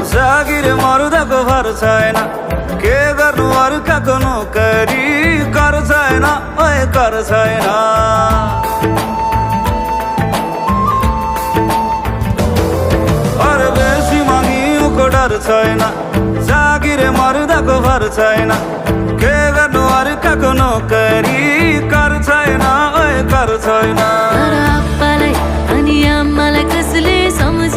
जागिर मर्दाको भर छैन, के गर्नु अर्काको नोकरी, कर छैन ओए कर छैन। अरे बेसी मागिनुको डर छैन, जागिर मर्दाको भर छैन, के गर्नु अर्काको नोकरी, कर छैन ओए कर छैन। तर आप्पालाई अनि आमालाई कसले सम्झ